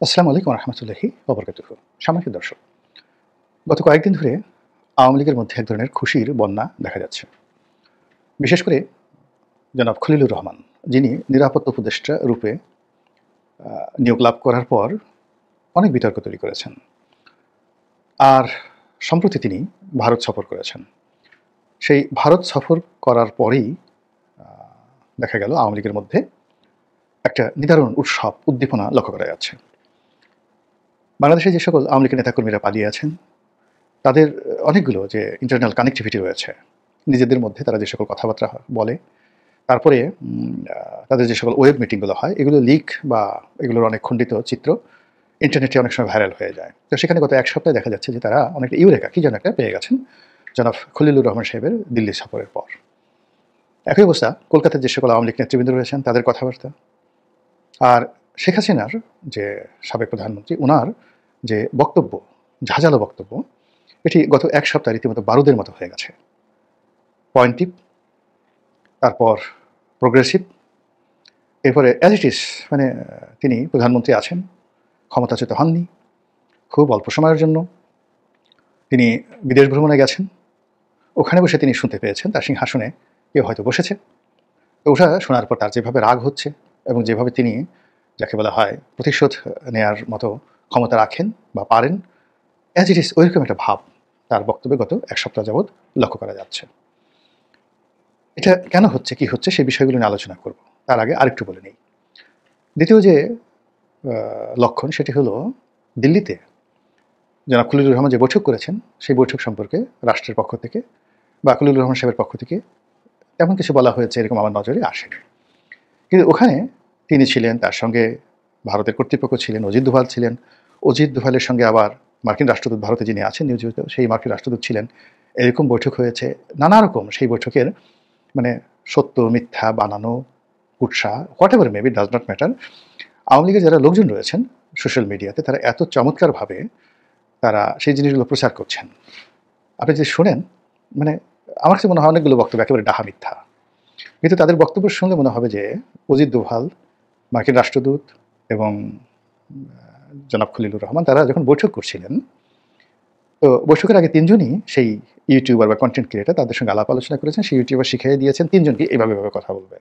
আসসালামু আলাইকুম রহমতুল্লাহি ওবরকাতুহু। সম্মানিত দর্শক, গত কয়েকদিন ধরে আওয়ামী লীগের মধ্যে এক ধরনের খুশির বন্যা দেখা যাচ্ছে। বিশেষ করে জনাব খলিলুর রহমান, যিনি নিরাপত্তা উপদেষ্টা রূপে নিয়োগ লাভ করার পর অনেক বিতর্ক তৈরি করেছেন। আর সম্প্রতি তিনি ভারত সফর করেছেন। সেই ভারত সফর করার পরেই আ দেখা গেল আওয়ামী লীগের মধ্যে একটা নিদারুণ উৎসব, উদ্দীপনা লক্ষ্য করা যাচ্ছে। বাংলাদেশে যে সকল আওয়ামী লীগের নেতাকর্মীরা পালিয়ে আছেন, তাদের অনেকগুলো যে ইন্টারনাল কানেক্টিভিটি রয়েছে। নিজেদের মধ্যে তারা যে সকল কথাবার্তা বলে, তারপরে তাদের যে সকল ওয়েব মিটিংগুলো হয়, এগুলো লিক বা এগুলোর অনেক খণ্ডিত চিত্র ইন্টারনেটে অনেক সময় ভাইরাল হয়ে যায়। তো সেখানে গত ১ সপ্তাহে দেখা যাচ্ছে যে তারা অনেকটা ইউরেকা কি যেন একটা পেয়ে গেছেন জনাব খলিলুর রহমান সাহেবের দিল্লি সফরের পর। একই অবস্থা কলকাতার যে সকল আওয়ামী লীগ নেতৃবৃন্দ রয়েছেন তাদের কথাবার্তা। আর শেখ হাসিনার যে সাবেক প্রধানমন্ত্রী, উনার যে বক্তব্য, ঝাঁঝালো বক্তব্য, এটি গত ১ সপ্তাহে রীতিমতো বারুদের মতো হয়ে গেছে। পয়েন্টিভ, তারপর প্রোগ্রেসিভ, এরপরে অ্যাজ ইট ইজ, মানে তিনি প্রধানমন্ত্রী আছেন, ক্ষমতাচ্যুত হননি, খুব অল্প সময়ের জন্য তিনি বিদেশ ভ্রমণে গেছেন। ওখানে বসে তিনি শুনতে পেয়েছেন তার সিংহাসনে কেউ হয়তো বসেছে। তো ওটা শোনার পর তার যেভাবে রাগ হচ্ছে এবং যেভাবে তিনি যাকে বলা হয় প্রতিশোধ নেয়ার মতো ক্ষমতা রাখেন বা পারেন, অ্যাজ ইট ইজ ওইরকম একটা ভাব তার বক্তব্যে গত ১ সপ্তাহ যাবৎ লক্ষ্য করা যাচ্ছে। এটা কেন হচ্ছে, কি হচ্ছে সেই বিষয়গুলো নিয়ে আলোচনা করব। তার আগে আরেকটু বলে নেই। দ্বিতীয় যে আ লক্ষণ সেটি হলো দিল্লিতে জনাব খলিলুর রহমান যে বৈঠক করেছেন, সেই বৈঠক সম্পর্কে রাষ্ট্রের পক্ষ থেকে বা খলিলুর রহমান সাহেবের পক্ষ থেকে তেমন কিছু বলা হয়েছে এরকম আমার নজরে আসেনি। কিন্তু ওখানে তিনি ছিলেন, তার সঙ্গে ভারতের কর্তৃপক্ষ ছিলেন, অজিত দোভাল ছিলেন। অজিত দোভালের সঙ্গে আবার মার্কিন রাষ্ট্রদূত ভারতে যিনি আছেন নিয়োজিত, সেই মার্কিন রাষ্ট্রদূত ছিলেন। এরকম বৈঠক হয়েছে। নানা রকম সেই বৈঠকের মানে সত্য, মিথ্যা, বানানো, কুৎসা, whatever maybe does not matter. Awami লীগের যারা লোকজন রয়েছেন সোশ্যাল মিডিয়াতে, তারা এত চমৎকারভাবে তারা সেই জিনিসগুলো প্রচার করছেন। আপনি যদি শোনেন, মানে আমার কাছে মনে হয় অনেকগুলো বক্তব্য একেবারে ডাহা মিথ্যা। কিন্তু তাদের বক্তব্য শুনলে মনে হবে যে অজিত দোভাল, মার্কিন রাষ্ট্রদূত এবং জনাব খলিলুর রহমান তারা যখন বৈঠক করছিলেন, তো বৈঠকের আগে ৩ জনই সেই ইউটিউবার বা কনটেন্ট ক্রিয়েটর তাদের সঙ্গে আলাপ আলোচনা করেছেন। সেই ইউটিউবার শিখিয়ে দিয়েছেন ৩ জনকে এভাবে কথা বলবে।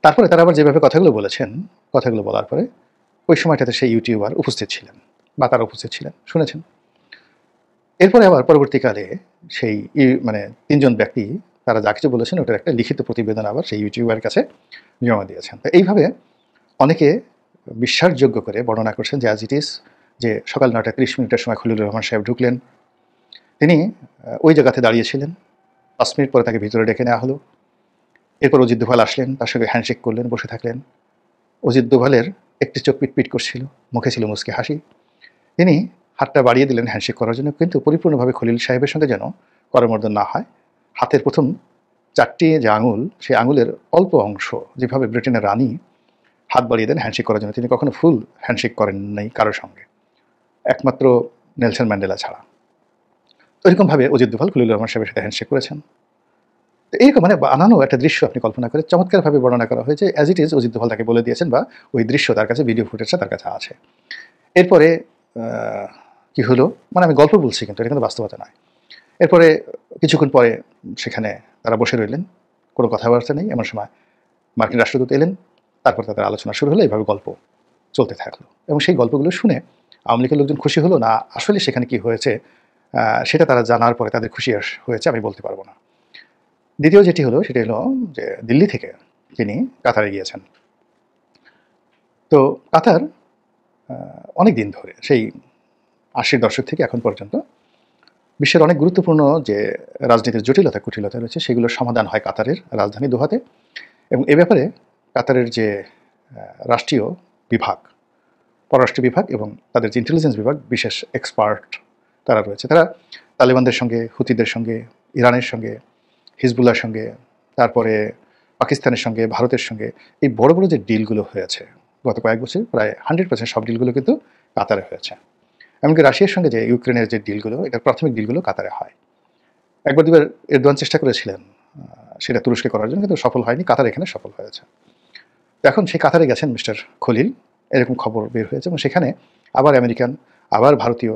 তারপরে তারা আবার যেভাবে কথাগুলো বলেছেন, কথাগুলো বলার পরে ওই সময়টাতে সেই ইউটিউবার উপস্থিত ছিলেন বা তারা উপস্থিত ছিলেন, শুনেছেন। এরপরে আবার পরবর্তীকালে সেই মানে ৩ জন ব্যক্তি তারা যা কিছু বলেছেন ওটার একটা লিখিত প্রতিবেদন আবার সেই ইউটিউবারের কাছে জমা দিয়েছেন। তো এইভাবে অনেকে বিশ্বাসযোগ্য করে বর্ণনা করছেন যে অ্যাজ ইট ইজ, যে সকাল ৯টা ৩০ সময় খলিলুর রহমান সাহেব ঢুকলেন। তিনি ওই জায়গাতে দাঁড়িয়েছিলেন। ৫ মিনিট পরে তাকে ভিতরে ডেকে নেওয়া হলো। এরপর অজিত দোভাল আসলেন, তার সঙ্গে হ্যান্ডশেক করলেন, বসে থাকলেন। অজিত দোভালের একটি চোখ পিটপিট করছিল, মুখে ছিল মুচকি হাসি। তিনি হাতটা বাড়িয়ে দিলেন হ্যান্ডশেক করার জন্য, কিন্তু পরিপূর্ণভাবে খলিল সাহেবের সঙ্গে যেন করমর্দন না হয়। হাতের প্রথম ৪টি যে আঙুল, সেই আঙুলের অল্প অংশ যেভাবে ব্রিটেনের রানী হাত বাড়িয়ে দেন হ্যান্ডশেক করার জন্য, তিনি কখনো ফুল হ্যান্ডশেক করেন নাই কারোর সঙ্গে, একমাত্র নেলসন ম্যান্ডেলা ছাড়া। তো এরকমভাবে অজিত দোভাল খলিলুর রহমান সাহেবের সাথে হ্যান্ডশেক করেছেন। তো এরকম মানে বানানো একটা দৃশ্য আপনি কল্পনা করে চমৎকারভাবে বর্ণনা করা হয়েছে। As it is Ajit Doval তাকে বলে দিয়েছেন বা ওই দৃশ্য তার কাছে, ভিডিও ফুটেজটা তার কাছে আছে। এরপরে কি হলো, মানে আমি গল্প বলছি কিন্তু এটা কিন্তু বাস্তবতা নয়। এরপরে কিছুক্ষণ পরে সেখানে তারা বসে রইলেন, কোনো কথাবার্তা নেই। এমন সময় মার্কিন রাষ্ট্রদূত এলেন। তারপর তাদের আলোচনা শুরু হলো, এইভাবে গল্প চলতে থাকলো। এবং সেই গল্পগুলো শুনে আওয়ামী লীগের লোকজন খুশি হলো না আসলে সেখানে কি হয়েছে সেটা তারা জানার পরে তাদের খুশি হয়েছে আমি বলতে পারবো না। দ্বিতীয় যেটি হলো সেটি হলো যে দিল্লি থেকে তিনি কাতারে গিয়েছেন। তো কাতার অনেক দিন ধরে সেই ৮০-র দশক থেকে এখন পর্যন্ত বিশ্বের অনেক গুরুত্বপূর্ণ যে রাজনীতির জটিলতা কুটিলতা রয়েছে সেগুলোর সমাধান হয় কাতারের রাজধানী দোহাতে। এবং এ ব্যাপারে কাতারের যে রাষ্ট্রীয় বিভাগ, পররাষ্ট্র বিভাগ এবং তাদের যে ইন্টেলিজেন্স বিভাগ, বিশেষ এক্সপার্ট তারা রয়েছে। তারা তালেবানদের সঙ্গে, হুতিদের সঙ্গে, ইরানের সঙ্গে, হিজবুল্লাহর সঙ্গে, তারপরে পাকিস্তানের সঙ্গে, ভারতের সঙ্গে এই বড় বড় যে ডিলগুলো হয়েছে গত কয়েক বছর, প্রায় 100% সব ডিলগুলো কিন্তু কাতারে হয়েছে। এমনকি রাশিয়ার সঙ্গে যে ইউক্রেনের যে ডিলগুলো, এটার প্রাথমিক ডিলগুলো কাতারে হয়। একবার দুবার এরদোয়ান চেষ্টা করেছিলেন সেটা তুরস্কে করার জন্য, কিন্তু সফল হয়নি। কাতার এখানে সফল হয়েছে। এখন সেই কাতারে গেছেন মিস্টার খলিল। এরকম খবর বের হয়েছে এবং সেখানে আবার আমেরিকান, আবার ভারতীয়,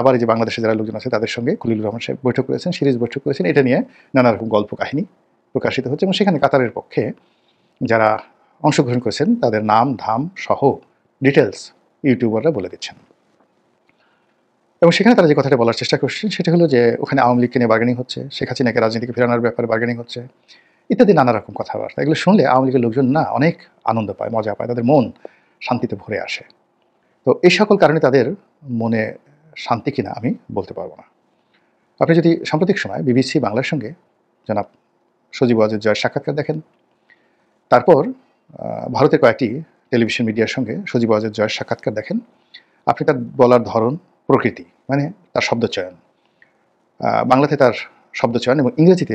আবার এই যে বাংলাদেশে যারা লোকজন আছে তাদের সঙ্গে খলিলুর রহমান সাহেব বৈঠক করেছেন, সিরিজ বৈঠক করেছেন। এটা নিয়ে নানা রকম গল্প কাহিনী প্রকাশিত হচ্ছে এবং সেখানে কাতারের পক্ষে যারা অংশগ্রহণ করেছেন তাদের নাম ধাম সহ ডিটেলস ইউটিউবাররা বলে দিচ্ছেন। এবং সেখানে তারা যে কথাটা বলার চেষ্টা করছেন সেটা হলো যে ওখানে আওয়ামী লীগকে নিয়ে বার্গেনিং হচ্ছে, শেখ হাসিনাকে রাজনীতিকে ফেরানোর ব্যাপারে বার্গেনিং হচ্ছে, ইত্যাদি নানা রকম কথাবার্তা। এগুলো শুনলে আওয়ামী লীগের লোকজন না অনেক আনন্দ পায়, মজা পায়, তাদের মন শান্তিতে ভরে আসে। তো এই সকল কারণে তাদের মনে শান্তি কিনা আমি বলতে পারবো না। আপনি যদি সাম্প্রতিক সময় বিবিসি বাংলার সঙ্গে জনাব সজীব ওয়াজেদ জয়ের সাক্ষাৎকার দেখেন, তারপর ভারতের কয়েকটি টেলিভিশন মিডিয়ার সঙ্গে সজীব ওয়াজেদ জয়ের সাক্ষাৎকার দেখেন, আপনি তার বলার ধরন, প্রকৃতি, মানে তার শব্দচয়ন, বাংলাতে তার শব্দচয়ন এবং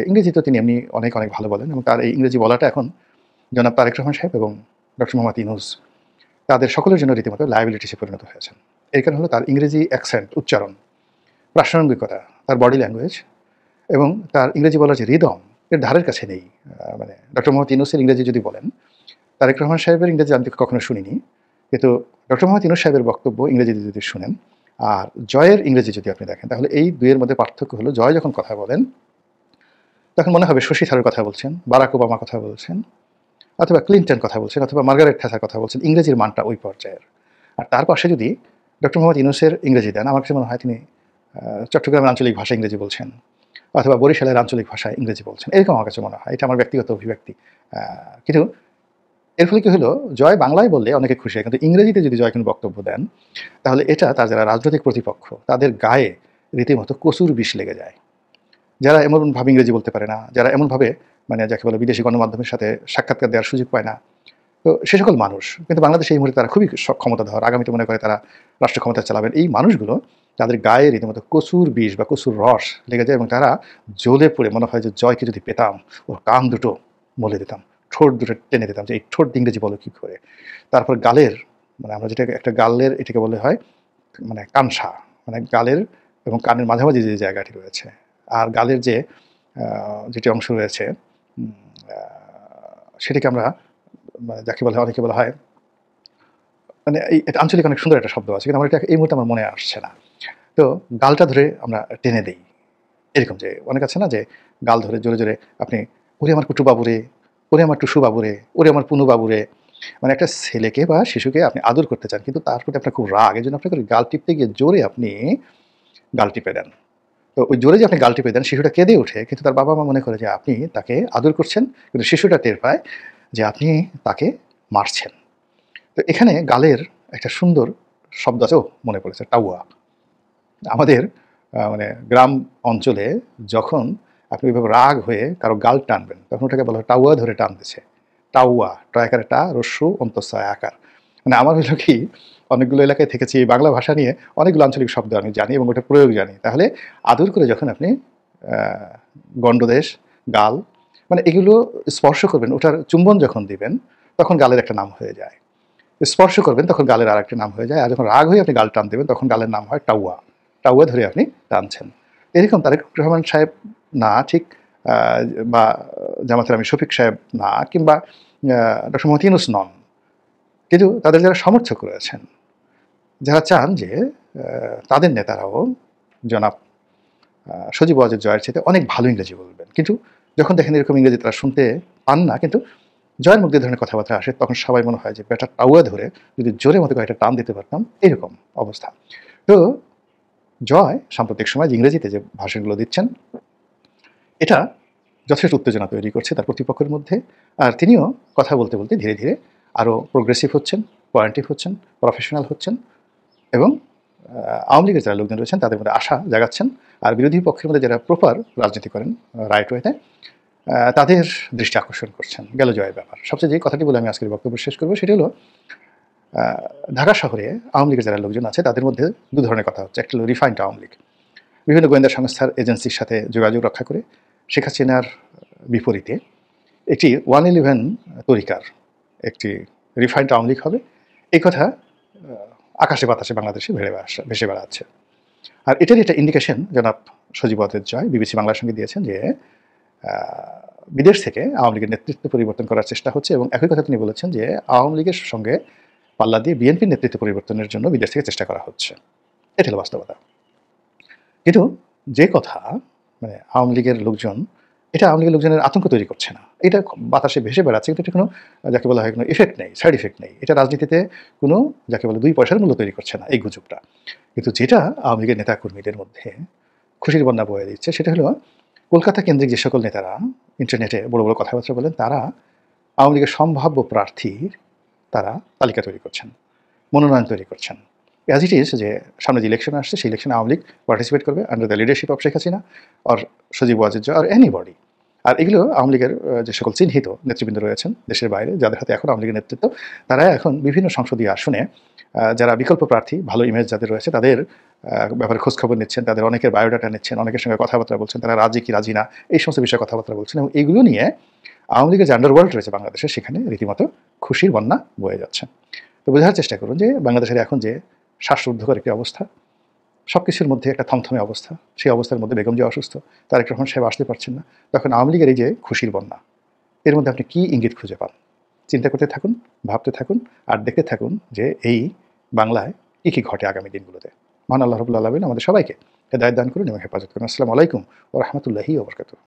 ইংরেজিতেও তিনি এমনি অনেক অনেক ভালো বলেন এবং তার এই ইংরেজি বলাটা এখন জনাব তারেক রহমান সাহেব এবং ডক্টর মোহাম্মদ ইউনূস তাদের সকলের জন্য রীতিমতো লায়াবিলিটিসে পরিণত হয়েছেন। এর কারণ হলো তার ইংরেজি অ্যাকসেন্ট, উচ্চারণ, প্রাসঙ্গিকতা, তার বডি ল্যাঙ্গুয়েজ এবং তার ইংরেজি বলার যে রিদম এর ধারের কাছে নেই। মানে ডক্টর মোহাম্মদ ইউনূসের ইংরেজি যদি বলেন, তারেক রহমান সাহেবের ইংরেজি আমি কখনো শুনিনি, কিন্তু ডক্টর মোহাম্মদ ইউনূস সাহেবের বক্তব্য ইংরেজিতে যদি শুনেন আর জয়ের ইংরেজি যদি আপনি দেখেন, তাহলে এই দুইয়ের মধ্যে পার্থক্য হলো জয় যখন কথা বলেন তখন মনে হবে শশী থারুর কথা বলছেন, বারাক ওবামা কথা বলছেন, অথবা ক্লিনটন কথা বলছেন, অথবা মার্গারেট থ্যাচার কথা বলছেন। ইংরেজির মানটা ওই পর্যায়ের। আর তার পাশে যদি ডক্টর মোহাম্মদ ইউনূসের ইংরেজি দেন, আমার কাছে মনে হয় তিনি চট্টগ্রামের আঞ্চলিক ভাষায় ইংরেজি বলছেন, অথবা বরিশালের আঞ্চলিক ভাষায় ইংরেজি বলছেন, এরকম আমার কাছে মনে হয়। এটা আমার ব্যক্তিগত অভিব্যক্তি। কিন্তু এর ফলে কী হলো, জয় বাংলায় বললে অনেকে খুশি হয়, কিন্তু ইংরেজিতে যদি জয় কোনো বক্তব্য দেন তাহলে এটা তার যারা রাজনৈতিক প্রতিপক্ষ তাদের গায়ে রীতিমতো কচুর বিষ লেগে যায়। যারা এমনভাবে ইংরেজি বলতে পারে না, যারা এমনভাবে মানে যাকে বলে বিদেশি গণমাধ্যমের সাথে সাক্ষাৎকার দেওয়ার সুযোগ পায় না, তো সে সকল মানুষ কিন্তু বাংলাদেশে এই মুহূর্তে তারা খুবই ক্ষমতাধর, আগামীতে মনে করে তারা রাষ্ট্র ক্ষমতা চালাবেন, এই মানুষগুলো তাদের গায়ে রীতিমতো কচুর বিষ বা কচুর রস লেগে যায় এবং তারা জ্বলে পড়ে মনে হয় যে জয়কে যদি পেতাম ওর কান দুটো মলে দিতাম, ঠোঁট দুটো টেনে দিতাম, যে এই ঠোঁট ইংরেজি বলো কী করে। তারপর গালের, মানে আমরা যেটা একটা গালের এটাকে বলে হয় মানে কানসা, মানে গালের এবং কানের মাঝামাঝি যে জায়গাটি রয়েছে আর গালের যে যেটি অংশ রয়েছে সেটিকে আমরা মানে যাকে বলা হয়, অনেকে বলা হয়, মানে এই এটা আঞ্চলিক অনেক সুন্দর একটা শব্দ আছে, কিন্তু আমার এটা এই মুহূর্তে আমার মনে আসছে না। তো গালটা ধরে আমরা টেনে দিই, এরকম যে অনেক আছে না যে গাল ধরে জোরে জোরে আপনি ওরে আমার কুটু বাবুরে, ওরে আমার টুসু বাবুরে, ওরে আমার পুনু বাবুরে, মানে একটা ছেলেকে বা শিশুকে আপনি আদর করতে চান কিন্তু তার প্রতি আপনার খুব রাগ, এই জন্য আপনাকে গাল টিপতে গিয়ে জোরে আপনি গাল টিপে দেন। তো ওই জোরে যে আপনি গাল টিপে দেন শিশুটা কেঁদে ওঠে, কিন্তু তার বাবা মা মনে করে যে আপনি তাকে আদর করছেন, কিন্তু শিশুটা টের পায় যে আপনি তাকে মারছেন। তো এখানে গালের একটা সুন্দর শব্দ আছে, মনে পড়েছে, টাউয়া। আমাদের মানে গ্রাম অঞ্চলে যখন আপনি ওইভাবে রাগ হয়ে কারো গাল টানবেন তখন ওটাকে বলা হয় টাউয়া ধরে টানতেছে। টাউয়া, টয়াকারে টা, রস্যু অন্তঃসয় আকার। মানে আমার হলো কি, অনেকগুলো এলাকায় থেকেছি, বাংলা ভাষা নিয়ে অনেকগুলো আঞ্চলিক শব্দ আমি জানি এবং ওটা প্রয়োগ জানি। তাহলে আদর করে যখন আপনি গণ্ডদেশ, গাল, মানে এগুলো স্পর্শ করবেন, ওটার চুম্বন যখন দিবেন তখন গালের একটা নাম হয়ে যায়। স্পর্শ করবেন তখন গালের আর একটা নাম হয়ে যায়। আর যখন রাগ হয়ে আপনি গাল টান দেবেন তখন গালের নাম হয় টাউয়া। টাউয়া ধরে আপনি টানছেন। এরকম তারেক রহমান সাহেব না ঠিক, বা জামাতের আমি শফিক সাহেব না, কিংবা ডক্টর মোহাম্মদ ইউনূস নন, কিন্তু তাদের যারা সমর্থক রয়েছেন, যারা চান যে তাদের নেতারাও জনাব সজীব ওয়াজেদ জয়ের চেয়ে অনেক ভালো ইংরেজি বলবেন, কিন্তু যখন দেখেন এরকম ইংরেজি তারা শুনতে পান না, কিন্তু জয়ের মুখ দিয়ে ধরনের কথাবার্তা আসে, তখন সবাই মনে হয় যে বেটা টাউয়া ধরে যদি জোরে মতো কয়েকটা টান দিতে পারতাম, এরকম অবস্থা। তো জয় সাম্প্রতিক সময় যে ইংরেজিতে যে ভাষণগুলো দিচ্ছেন এটা যথেষ্ট উত্তেজনা তৈরি করছে তার প্রতিপক্ষের মধ্যে। আর তিনিও কথা বলতে বলতে ধীরে ধীরে আরও প্রোগ্রেসিভ হচ্ছেন, পয়েন্টিভ হচ্ছেন, প্রফেশনাল হচ্ছেন এবং আওয়ামী লীগের যারা লোকজন রয়েছেন তাদের মধ্যে আশা জাগাচ্ছেন। আর বিরোধী পক্ষের মধ্যে যারা প্রপার রাজনীতি করেন রাইট ওয়েতে, তাদের দৃষ্টি আকর্ষণ করছেন। গেল জয়ের ব্যাপার। সবচেয়ে যে কথাটি বলে আমি আজকের বক্তব্য শেষ করবো সেটি হলো, ঢাকা শহরে আওয়ামী লীগের যারা লোকজন আছে তাদের মধ্যে দু ধরনের কথা হচ্ছে। একটা হলো রিফাইন্ড আওয়ামী লীগ, বিভিন্ন গোয়েন্দা সংস্থার এজেন্সির সাথে যোগাযোগ রক্ষা করে শেখ হাসিনার বিপরীতে একটি 111 তরিকার একটি রিফাইন্ড আওয়ামী লীগ হবে, এই কথা আকাশে বাতাসে বাংলাদেশে ভেসে বেড়াচ্ছে। আর এটারই একটা ইন্ডিকেশন জনাব সজীব ওয়াজেদ জয় বিবিসি বাংলার সঙ্গে দিয়েছেন যে বিদেশ থেকে আওয়ামী লীগের নেতৃত্ব পরিবর্তন করার চেষ্টা হচ্ছে এবং একই কথা তিনি বলেছেন যে আওয়ামী লীগের সঙ্গে পাল্লা দিয়ে বিএনপির নেতৃত্ব পরিবর্তনের জন্য বিদেশ থেকে চেষ্টা করা হচ্ছে। এটা হলো বাস্তবতা। কিন্তু যে কথা মানে আওয়ামী লীগের লোকজন, এটা আওয়ামী লীগের লোকজনের আতঙ্ক তৈরি করছে না। এটা বাতাসে ভেসে বেড়াচ্ছে, কিন্তু এটা কোনো যাকে বলা হয় কোনো ইফেক্ট নেই, সাইড ইফেক্ট নেই। এটা রাজনীতিতে কোনো যাকে বলে ২ পয়সার মূল্য তৈরি করছে না এই গুজবটা। কিন্তু যেটা আওয়ামী লীগের নেতাকর্মীদের মধ্যে খুশির বন্যা বয়ে দিচ্ছে, সেটা হলো কলকাতা কেন্দ্রিক যে সকল নেতারা ইন্টারনেটে বড়, বড় কথাবার্তা বলেন, তারা আওয়ামী লীগের সম্ভাব্য প্রার্থীর তারা তালিকা তৈরি করছেন, মনোনয়ন তৈরি করছেন। অ্যাজ ইট ইজ যে সামনে যে ইলেকশন আসছে, সেই ইলেকশনে আওয়ামী লীগ পার্টিসিপেট করবে under the leadership of Sheikh Hasina or Sajeeb Wazed আর এনিবডি। আর এগুলো আওয়ামী লীগের যে সকল চিহ্নিত নেতৃবৃন্দ রয়েছেন দেশের বাইরে, যাদের হাতে এখন আওয়ামী লীগের নেতৃত্ব, তারা এখন বিভিন্ন সংসদীয় আসনে যারা বিকল্প প্রার্থী, ভালো ইমেজ যাদের রয়েছে, তাদের ব্যাপারে খোঁজখবর নিচ্ছেন, তাদের অনেকের বায়োডাটা নিচ্ছেন, অনেকের সঙ্গে কথাবার্তা বলছেন, তারা রাজি কি রাজি না, এই সমস্ত বিষয়ে কথাবার্তা বলছেন। এবং এইগুলো নিয়ে আওয়ামী লীগের যে আন্ডারওয়ার্ল্ড রয়েছে বাংলাদেশে, সেখানে রীতিমতো খুশির বন্যা বয়ে যাচ্ছে। তো বোঝার চেষ্টা করুন যে বাংলাদেশের এখন যে শ্বাসরুদ্ধকর একটি অবস্থা, সব কিছুর মধ্যে একটা থমথমে অবস্থা, সেই অবস্থার মধ্যে বেগম যে অসুস্থ, তারেক রহমান সাহেব আসতে পারছেন না, তখন আওয়ামী লীগের এই যে খুশির বন্যা, এর মধ্যে আপনি কী ইঙ্গিত খুঁজে পান? চিন্তা করতে থাকুন, ভাবতে থাকুন, আর দেখতে থাকুন যে এই বাংলায় কী কী ঘটে আগামী দিনগুলোতে। মহান আল্লাহ রাব্বুল আলামিন আমাদের সবাইকে হেদায়েত দান করুন এবং হেফাজত করুন। আসসালামু আলাইকুম ওয়া রাহমাতুল্লাহি ওয়া বারাকাতুহু।